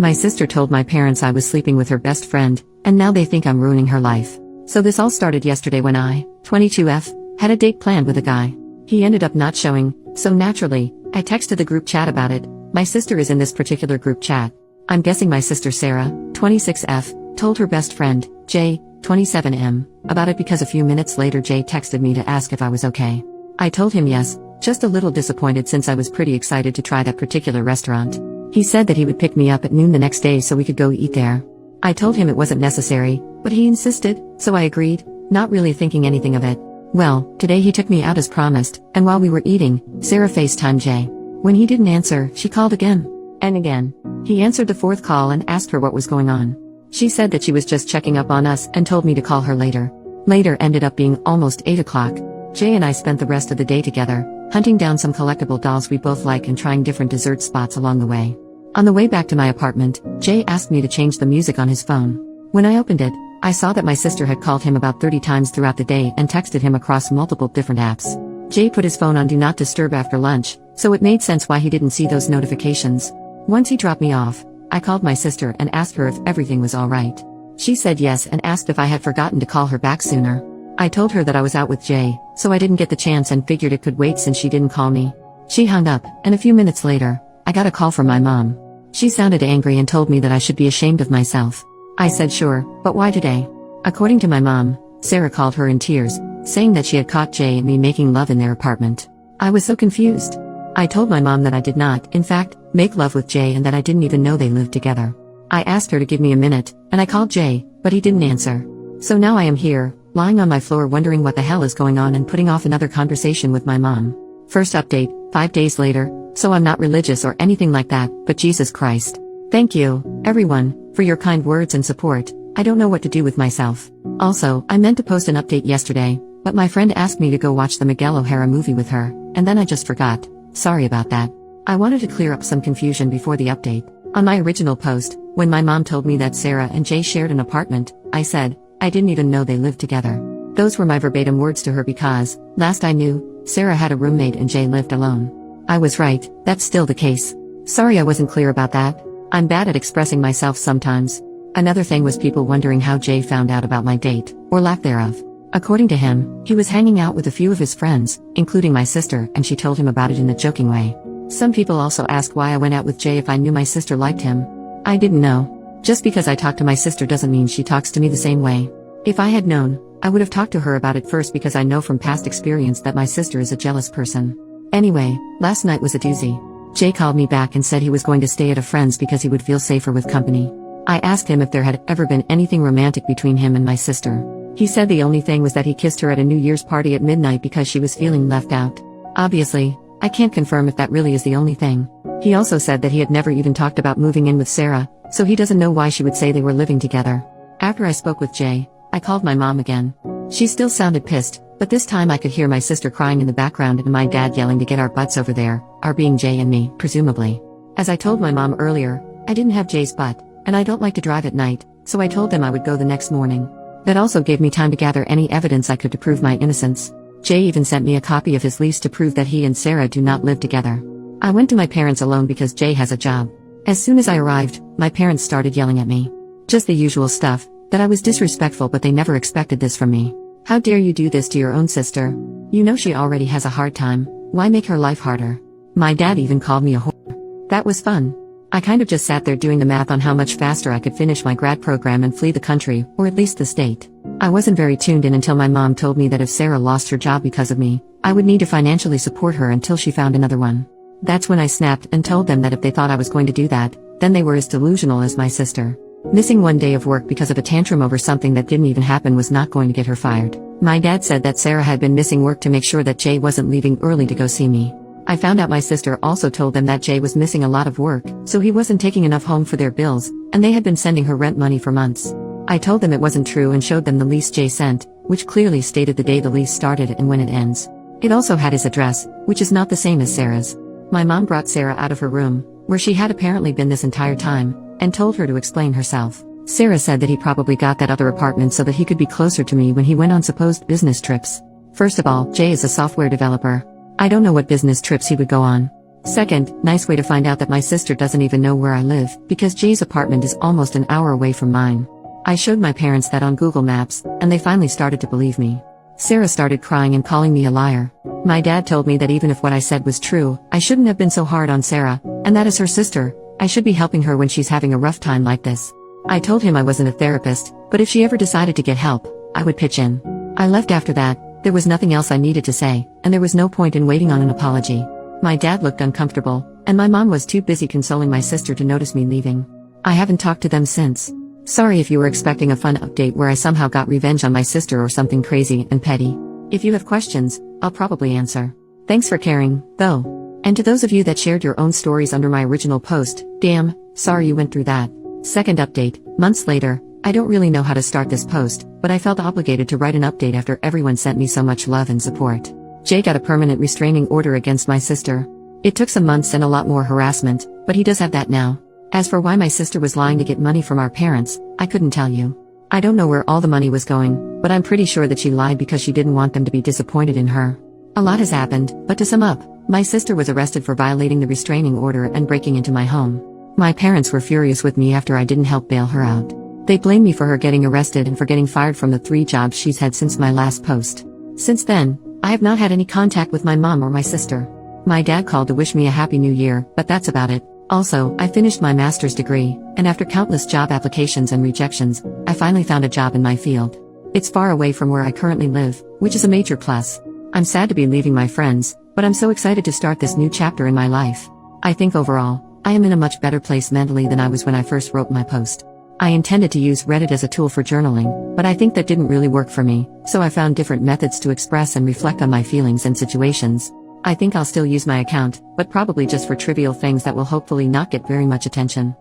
My sister told my parents I was sleeping with her best friend, and now they think I'm ruining her life. So this all started yesterday when I, 22F, had a date planned with a guy. He ended up not showing, so naturally, I texted the group chat about it. My sister is in this particular group chat. I'm guessing my sister Sarah, 26F, told her best friend, Jay, 27M, about it because a few minutes later Jay texted me to ask if I was okay. I told him yes, just a little disappointed since I was pretty excited to try that particular restaurant. He said that he would pick me up at noon the next day so we could go eat there. I told him it wasn't necessary, but he insisted, so I agreed, not really thinking anything of it. Well, today he took me out as promised, and while we were eating, Sarah FaceTimed Jay. When he didn't answer, she called again. And again. He answered the fourth call and asked her what was going on. She said that she was just checking up on us and told me to call her later. Later ended up being almost 8 o'clock. Jay and I spent the rest of the day together, hunting down some collectible dolls we both like and trying different dessert spots along the way. On the way back to my apartment, Jay asked me to change the music on his phone. When I opened it, I saw that my sister had called him about 30 times throughout the day and texted him across multiple different apps. Jay put his phone on Do Not Disturb after lunch, so it made sense why he didn't see those notifications. Once he dropped me off, I called my sister and asked her if everything was alright. She said yes and asked if I had forgotten to call her back sooner. I told her that I was out with Jay, so I didn't get the chance and figured it could wait since she didn't call me. She hung up, and a few minutes later, I got a call from my mom. She sounded angry and told me that I should be ashamed of myself. I said sure, but why today? According to my mom, Sarah called her in tears, saying that she had caught Jay and me making love in their apartment. I was so confused. I told my mom that I did not, in fact, make love with Jay and that I didn't even know they lived together. I asked her to give me a minute, and I called Jay, but he didn't answer. So now I am here, lying on my floor wondering what the hell is going on and putting off another conversation with my mom. First update, 5 days later, so I'm not religious or anything like that, but Jesus Christ. Thank you, everyone, for your kind words and support. I don't know what to do with myself. Also, I meant to post an update yesterday, but my friend asked me to go watch the Miguel O'Hara movie with her, and then I just forgot. Sorry about that. I wanted to clear up some confusion before the update. On my original post, when my mom told me that Sarah and Jay shared an apartment, I said, I didn't even know they lived together. Those were my verbatim words to her because, last I knew, Sarah had a roommate and Jay lived alone. I was right, that's still the case. Sorry I wasn't clear about that. I'm bad at expressing myself sometimes. Another thing was people wondering how Jay found out about my date, or lack thereof. According to him, he was hanging out with a few of his friends, including my sister, and she told him about it in a joking way. Some people also asked why I went out with Jay if I knew my sister liked him. I didn't know. Just because I talk to my sister doesn't mean she talks to me the same way. If I had known, I would have talked to her about it first because I know from past experience that my sister is a jealous person. Anyway, last night was a doozy. Jay called me back and said he was going to stay at a friend's because he would feel safer with company. I asked him if there had ever been anything romantic between him and my sister. He said the only thing was that he kissed her at a New Year's party at midnight because she was feeling left out. Obviously, I can't confirm if that really is the only thing. He also said that he had never even talked about moving in with Sarah, so he doesn't know why she would say they were living together. After I spoke with Jay, I called my mom again. She still sounded pissed, but this time I could hear my sister crying in the background and my dad yelling to get our butts over there, our being Jay and me, presumably. As I told my mom earlier, I didn't have Jay's butt, and I don't like to drive at night, so I told them I would go the next morning. That also gave me time to gather any evidence I could to prove my innocence. Jay even sent me a copy of his lease to prove that he and Sarah do not live together. I went to my parents alone because Jay has a job. As soon as I arrived, my parents started yelling at me. Just the usual stuff, that I was disrespectful but they never expected this from me. How dare you do this to your own sister? You know she already has a hard time, why make her life harder? My dad even called me a whore. That was fun. I kind of just sat there doing the math on how much faster I could finish my grad program and flee the country, or at least the state. I wasn't very tuned in until my mom told me that if Sarah lost her job because of me, I would need to financially support her until she found another one. That's when I snapped and told them that if they thought I was going to do that, then they were as delusional as my sister. Missing one day of work because of a tantrum over something that didn't even happen was not going to get her fired. My dad said that Sarah had been missing work to make sure that Jay wasn't leaving early to go see me. I found out my sister also told them that Jay was missing a lot of work, so he wasn't taking enough home for their bills, and they had been sending her rent money for months. I told them it wasn't true and showed them the lease Jay sent, which clearly stated the day the lease started and when it ends. It also had his address, which is not the same as Sarah's. My mom brought Sarah out of her room, where she had apparently been this entire time, and told her to explain herself. Sarah said that he probably got that other apartment so that he could be closer to me when he went on supposed business trips. First of all, Jay is a software developer. I don't know what business trips he would go on. Second, nice way to find out that my sister doesn't even know where I live, because Jay's apartment is almost an hour away from mine. I showed my parents that on Google Maps, and they finally started to believe me. Sarah started crying and calling me a liar. My dad told me that even if what I said was true, I shouldn't have been so hard on Sarah, and that as her sister, I should be helping her when she's having a rough time like this. I told him I wasn't a therapist, but if she ever decided to get help, I would pitch in. I left after that. There was nothing else I needed to say, and there was no point in waiting on an apology. My dad looked uncomfortable, and my mom was too busy consoling my sister to notice me leaving. I haven't talked to them since. Sorry if you were expecting a fun update where I somehow got revenge on my sister or something crazy and petty. If you have questions, I'll probably answer. Thanks for caring, though. And to those of you that shared your own stories under my original post, damn, sorry you went through that. Second update, months later. I don't really know how to start this post, but I felt obligated to write an update after everyone sent me so much love and support. Jay got a permanent restraining order against my sister. It took some months and a lot more harassment, but he does have that now. As for why my sister was lying to get money from our parents, I couldn't tell you. I don't know where all the money was going, but I'm pretty sure that she lied because she didn't want them to be disappointed in her. A lot has happened, but to sum up, my sister was arrested for violating the restraining order and breaking into my home. My parents were furious with me after I didn't help bail her out. They blamed me for her getting arrested and for getting fired from the 3 jobs she's had since my last post. Since then, I have not had any contact with my mom or my sister. My dad called to wish me a happy new year, but that's about it. Also, I finished my master's degree, and after countless job applications and rejections, I finally found a job in my field. It's far away from where I currently live, which is a major plus. I'm sad to be leaving my friends, but I'm so excited to start this new chapter in my life. I think overall, I am in a much better place mentally than I was when I first wrote my post. I intended to use Reddit as a tool for journaling, but I think that didn't really work for me, so I found different methods to express and reflect on my feelings and situations. I think I'll still use my account, but probably just for trivial things that will hopefully not get very much attention.